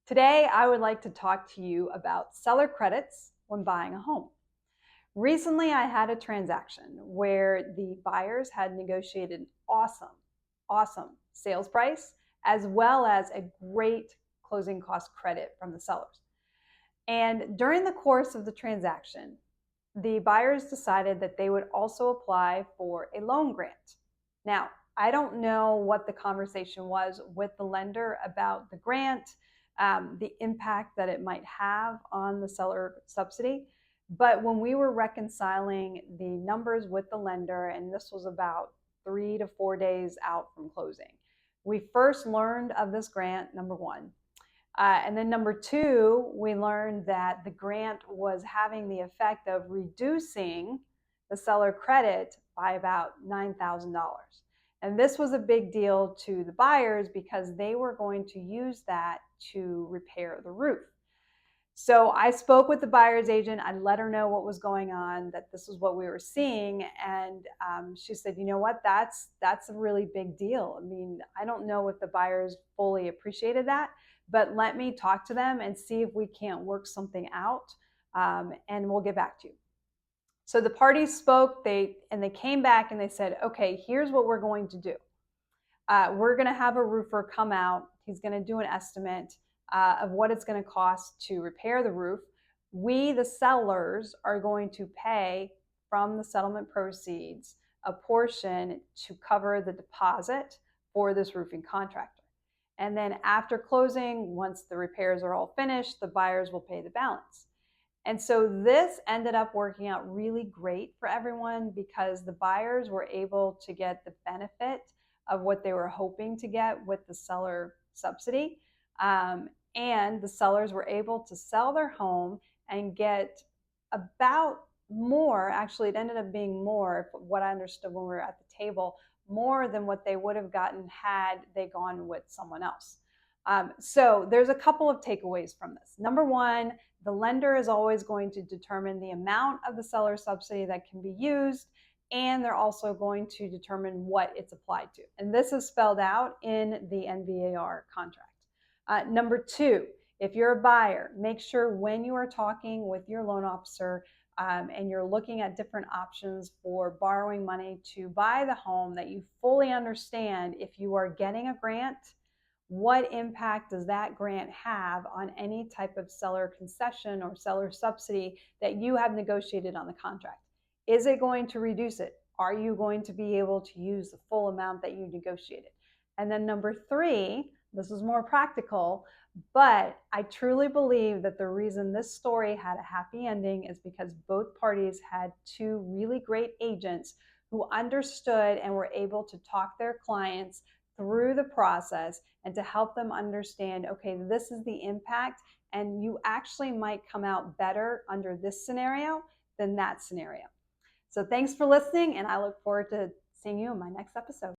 Today, I would like to talk to you about seller credits when buying a home. Recently, I had a transaction where the buyers had negotiated an awesome sales price, as well as a great closing cost credit from the sellers. And during the course of the transaction, the buyers decided that they would also apply for a loan grant. Now, I don't know what the conversation was with the lender about the grant, the impact that it might have on the seller subsidy. But when we were reconciling the numbers with the lender, and this was about 3 to 4 days out from closing, we first learned of this grant, number one. And then number two, we learned that the grant was having the effect of reducing the seller credit by about $9,000. And this was a big deal to the buyers because they were going to use that to repair the roof. So I spoke with the buyer's agent. I let her know what was going on, that this is what we were seeing. And she said, you know what, that's a really big deal. I mean, I don't know if the buyers fully appreciated that, but let me talk to them and see if we can't work something out, and we'll get back to you. So the parties spoke, they came back and they said, okay, here's what we're going to do. We're going to have a roofer come out. He's going to do an estimate of what it's going to cost to repair the roof. We, the sellers, are going to pay from the settlement proceeds a portion to cover the deposit for this roofing contractor. And then after closing, once the repairs are all finished, the buyers will pay the balance. And so this ended up working out really great for everyone because the buyers were able to get the benefit of what they were hoping to get with the seller subsidy. And the sellers were able to sell their home and get about more, actually it ended up being more, what I understood when we were at the table, more than what they would have gotten had they gone with someone else. So there's a couple of takeaways from this. Number one, the lender is always going to determine the amount of the seller subsidy that can be used, and they're also going to determine what it's applied to. And this is spelled out in the NVAR contract. Number two, if you're a buyer, make sure when you are talking with your loan officer and you're looking at different options for borrowing money to buy the home, that you fully understand if you are getting a grant, what impact does that grant have on any type of seller concession or seller subsidy that you have negotiated on the contract? Is it going to reduce it? Are you going to be able to use the full amount that you negotiated? And then number three, this is more practical, but I truly believe that the reason this story had a happy ending is because both parties had two really great agents who understood and were able to talk their clients through the process and to help them understand, okay, this is the impact, and you actually might come out better under this scenario than that scenario. So thanks for listening, and I look forward to seeing you in my next episode.